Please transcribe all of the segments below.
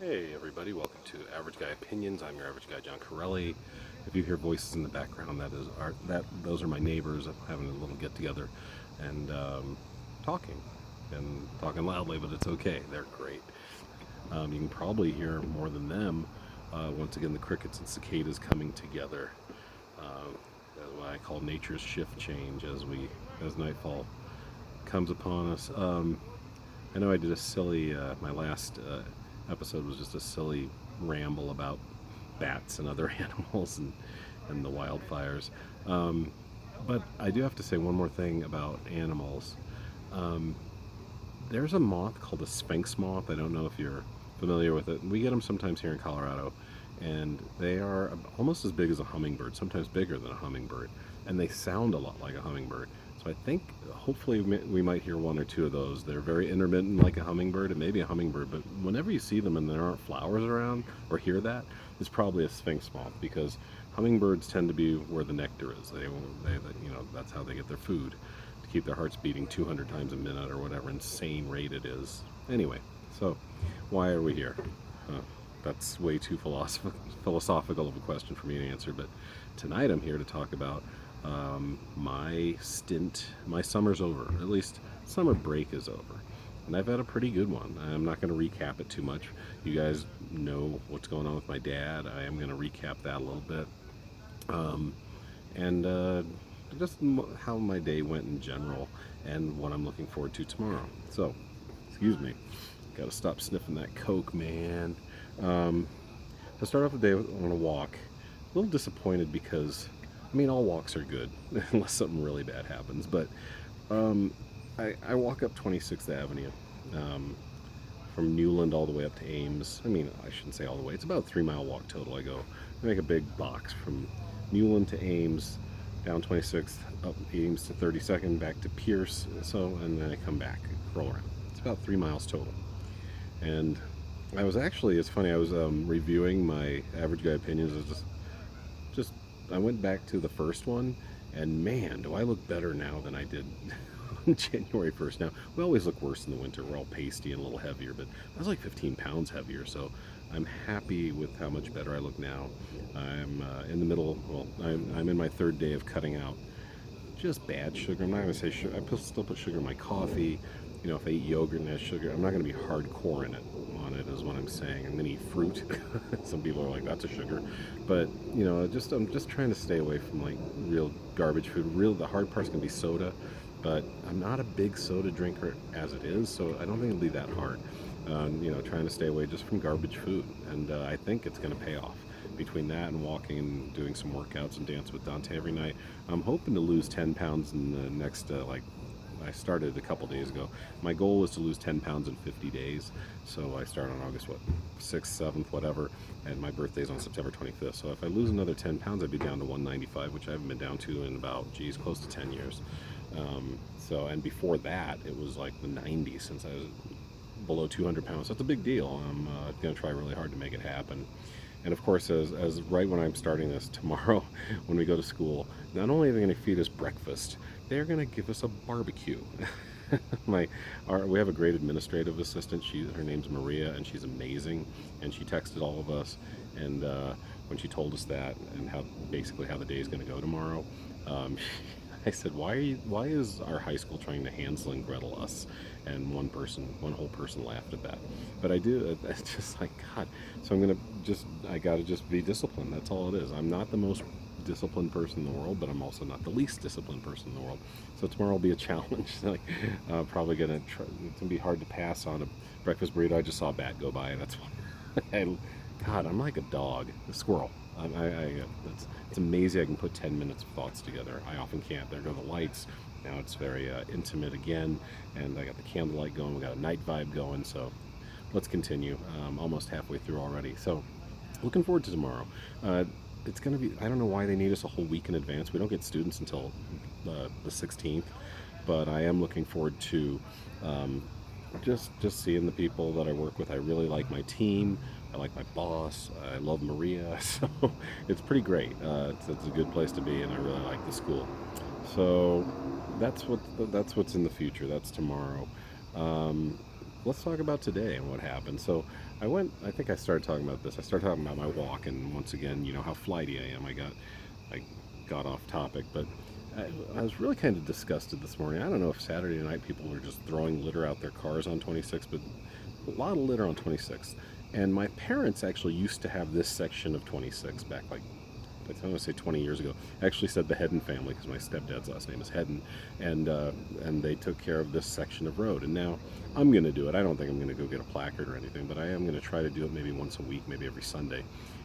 Hey everybody, welcome to Average Guy Opinions. I'm your average guy, John Corelli. If you hear voices in the background, those are my neighbors having a little get together and talking and talking loudly, but it's okay. They're great. You can probably hear more than them. Once again, the crickets and cicadas coming together. That's what I call nature's shift change as nightfall comes upon us. I know I did a silly. My last episode was just a silly ramble about bats and other animals and the wildfires. But I do have to say one more thing about animals. Um, there's a moth called a sphinx moth. I don't know if you're familiar with it. We get them sometimes here in Colorado, and they are almost as big as a hummingbird, sometimes bigger than a hummingbird, and they sound a lot like a hummingbird. So I think hopefully we might hear one or two of those. They're very intermittent, like a hummingbird. It may be a hummingbird, but whenever you see them and there aren't flowers around or hear that, it's probably a sphinx moth because hummingbirds tend to be where the nectar is. That's how they get their food to keep their hearts beating 200 times a minute or whatever insane rate it is. Anyway, so why are we here? That's way too philosophical of a question for me to answer, but tonight I'm here to talk about my summer's over. At least summer break is over. And I've had a pretty good one. I'm not going to recap it too much. You guys know what's going on with my dad. I am going to recap that a little bit. And just how my day went in general and what I'm looking forward to tomorrow. So, excuse me. Got to stop sniffing that Coke, man. To start off the day on a walk, a little disappointed because, I mean, all walks are good unless something really bad happens. But I walk up 26th Avenue from Newland all the way up to Ames. I mean, I shouldn't say all the way. It's about a 3 mile walk total. I make a big box from Newland to Ames, down 26th, up Ames to 32nd, back to Pierce. And then I come back, roll around. It's about 3 miles total. And it's funny, I was reviewing my Average Guy Opinions. I went back to the first one, and man, do I look better now than I did on January 1st. Now, we always look worse in the winter. We're all pasty and a little heavier, but I was like 15 pounds heavier, so I'm happy with how much better I look now. I'm in the middle, I'm in my third day of cutting out just bad sugar. I'm not going to say sugar. Still put sugar in my coffee. If I eat yogurt and has sugar, I'm not going to be hardcore on it is what I'm saying. I'm going to eat fruit. Some people are like, that's a sugar. But, I'm just trying to stay away from like real garbage food. The hard part's going to be soda, but I'm not a big soda drinker as it is, so I don't think it'll be that hard. Trying to stay away just from garbage food. And I think it's going to pay off. Between that and walking and doing some workouts and dance with Dante every night, I'm hoping to lose 10 pounds in the next, I started a couple days ago. My goal was to lose 10 pounds in 50 days. So I start on August, 6th, 7th, whatever. And my birthday's on September 25th. So if I lose another 10 pounds, I'd be down to 195, which I haven't been down to in about, close to 10 years. And before that, it was like the 90s since I was below 200 pounds. That's a big deal. I'm going to try really hard to make it happen. And of course, as right when I'm starting this tomorrow, when we go to school, not only are they going to feed us breakfast, they're going to give us a barbecue. We have a great administrative assistant. Her name's Maria, and she's amazing. And she texted all of us, and when she told us that and how the day is going to go tomorrow, I said, why is our high school trying to Hansel and Gretel us? And one whole person laughed at that. But I do, it's just like, God. So I gotta just be disciplined. That's all it is. I'm not the most disciplined person in the world, but I'm also not the least disciplined person in the world. So tomorrow will be a challenge. Probably it's gonna be hard to pass on a breakfast burrito. I just saw a bat go by, and that's why. God, I'm like a dog, a squirrel. It's amazing I can put 10 minutes of thoughts together. I often can't. There go the lights. Now it's very intimate again, and I got the candlelight going. We got a night vibe going, so let's continue. Almost halfway through already. So looking forward to tomorrow. It's going to be, I don't know why they need us a whole week in advance. We don't get students until the 16th, but I am looking forward to just seeing the people that I work with. I really like my team. I like my boss. I love Maria. So it's pretty great. It's a good place to be, and I really like the school. So that's what's in the future. That's tomorrow. let's talk about today and what happened. So I think I started talking about this. I started talking about my walk, and once again, you know how flighty I am. I got off topic, but I was really kind of disgusted this morning. I don't know if Saturday night people were just throwing litter out their cars on 26, but a lot of litter on 26. And my parents actually used to have this section of 26 back like I want to say 20 years ago. I actually said the Hedden family because my stepdad's last name is Hedden, and they took care of this section of road. And now I'm going to do it. I don't think I'm going to go get a placard or anything, but I am going to try to do it maybe once a week, maybe every Sunday.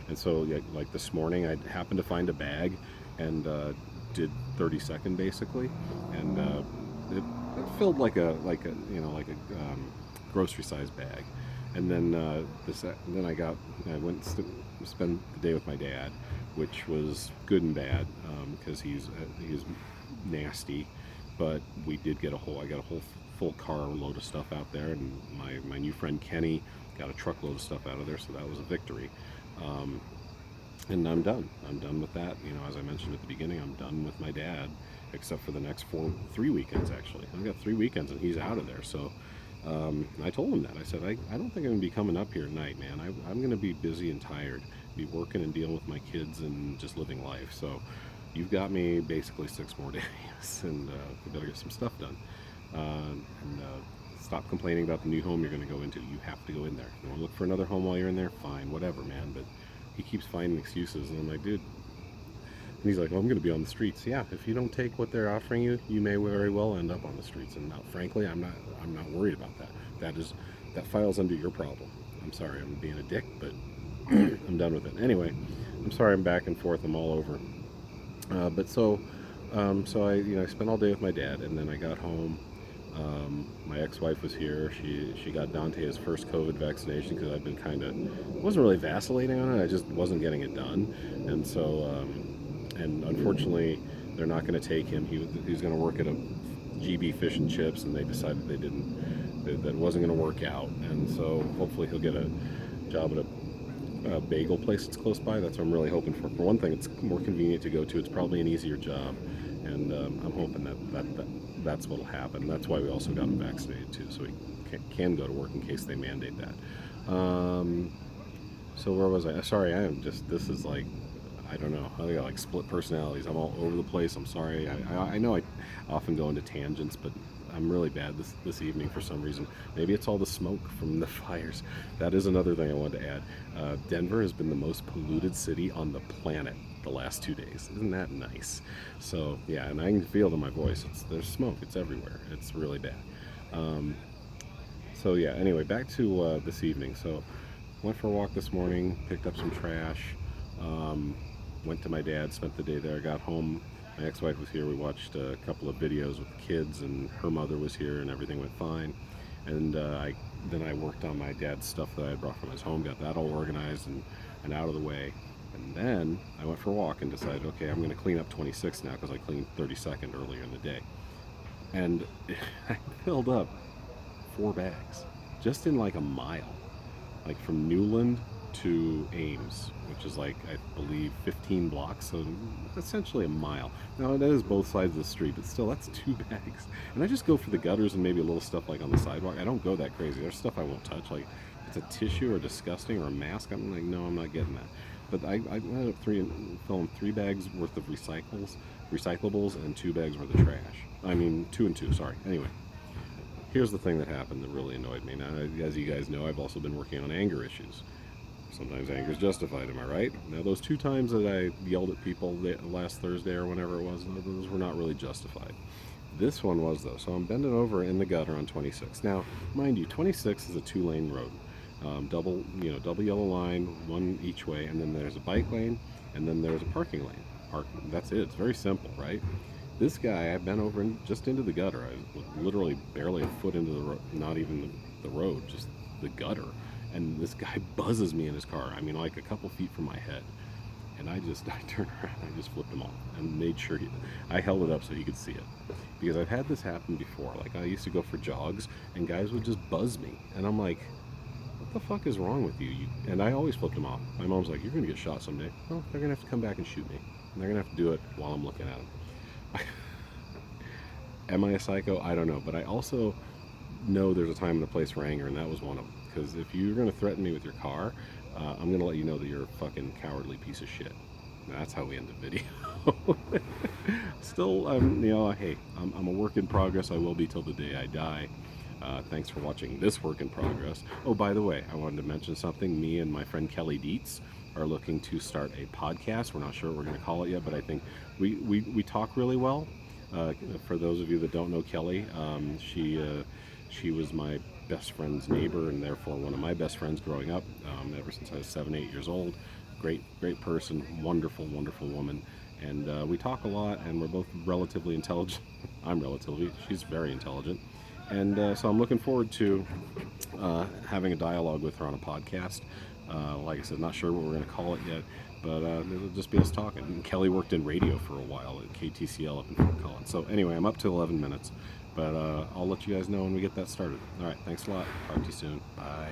And so, yeah, like this morning, I happened to find a bag and did 32nd basically, and it filled like a grocery size bag. And then then I went to spend the day with my dad, which was good and bad because he's nasty, but we did get I got a whole full car load of stuff out there, and my new friend Kenny got a truckload of stuff out of there, so that was a victory. And I'm done. I'm done with that. You know, as I mentioned at the beginning, I'm done with my dad, except for the next 3 weekends actually. I've got 3 weekends and he's out of there, so. I told him that. I said, I don't think I'm going to be coming up here at night, man. I'm going to be busy and tired, be working and dealing with my kids and just living life. So you've got me basically 6 more days, and we better get some stuff done. And stop complaining about the new home you're going to go into. You have to go in there. You want to look for another home while you're in there? Fine, whatever, man. But he keeps finding excuses, and I'm like, dude. And he's like, well, I'm going to be on the streets. Yeah, if you don't take what they're offering you, you may very well end up on the streets. And now, frankly, I'm not worried about that. That files under your problem. I'm sorry, I'm being a dick, but I'm done with it. Anyway, I'm sorry I'm back and forth. I'm all over. So I spent all day with my dad, and then I got home. My ex-wife was here. She got Dante his first COVID vaccination because I've been wasn't really vacillating on it. I just wasn't getting it done, and so. And unfortunately, they're not going to take him. He's going to work at a GB Fish and Chips, and they decided that wasn't going to work out. And so hopefully he'll get a job at a bagel place that's close by. That's what I'm really hoping for. For one thing, it's more convenient to go to. It's probably an easier job, and I'm hoping that's what'll happen. That's why we also got him vaccinated too, so he can go to work in case they mandate that. So where was I? Sorry, this is like, I don't know. I got like split personalities. I'm all over the place. I'm sorry. I know I often go into tangents, but I'm really bad this evening for some reason. Maybe it's all the smoke from the fires. That is another thing I wanted to add. Denver has been the most polluted city on the planet the last 2 days. Isn't that nice? So yeah, and I can feel it in my voice. There's smoke. It's everywhere. It's really bad. So yeah. Anyway, back to this evening. So went for a walk this morning. Picked up some trash. Went to my dad, spent the day there, got home. My ex-wife was here. We watched a couple of videos with the kids, and her mother was here, and everything went fine. And then I worked on my dad's stuff that I had brought from his home, got that all organized and out of the way. And then I went for a walk and decided, okay, I'm going to clean up 26 now because I cleaned 32nd earlier in the day. And I filled up 4 bags just in like a mile, like from Newland to Ames, which is like, I believe, 15 blocks, so essentially a mile. Now it is both sides of the street, but still, that's 2 bags. And I just go for the gutters and maybe a little stuff like on the sidewalk. I don't go that crazy. There's stuff I won't touch, like if it's a tissue or disgusting or a mask, I'm like, no, I'm not getting that. But I ended up filling 3 bags worth of recyclables and 2 bags worth of trash. I mean, 2 and 2, sorry. Anyway, here's the thing that happened that really annoyed me. Now, as you guys know, I've also been working on anger issues. Sometimes anger is justified, am I right? Now, those 2 times that I yelled at people last Thursday or whenever it was, those were not really justified. This one was, though. So I'm bending over in the gutter on 26. Now, mind you, 26 is a 2-lane road. Double yellow line, 1 each way, and then there's a bike lane, and then there's a parking lane. That's it. It's very simple, right? This guy, I bent over just into the gutter. I was literally barely a foot into the road, not even the road, just the gutter. And this guy buzzes me in his car. I mean, like a couple feet from my head. And I turned around, I just flipped him off and made sure I held it up so he could see it. Because I've had this happen before. Like, I used to go for jogs, and guys would just buzz me. And I'm like, what the fuck is wrong with you? And I always flipped him off. My mom's like, you're going to get shot someday. Well, they're going to have to come back and shoot me. And they're going to have to do it while I'm looking at them. Am I a psycho? I don't know. But I also know there's a time and a place for anger, and that was one of them. Because if you're going to threaten me with your car, I'm going to let you know that you're a fucking cowardly piece of shit. And that's how we end the video. Still, hey, I'm a work in progress. I will be till the day I die. Thanks for watching this work in progress. Oh, by the way, I wanted to mention something. Me and my friend Kelly Dietz are looking to start a podcast. We're not sure what we're going to call it yet, but I think we talk really well. For those of you that don't know Kelly, she was my best friend's neighbor, and therefore one of my best friends growing up, ever since I was 7, 8 years old. Great person, wonderful, wonderful woman, and we talk a lot, and we're both relatively intelligent. I'm relatively, she's very intelligent, and so I'm looking forward to having a dialogue with her on a podcast. Like I said, not sure what we're going to call it yet, but it'll just be us talking. And Kelly worked in radio for a while at KTCL up in Fort Collins. So anyway, I'm up to 11 minutes, but I'll let you guys know when we get that started. All right, thanks a lot. Talk to you soon. Bye.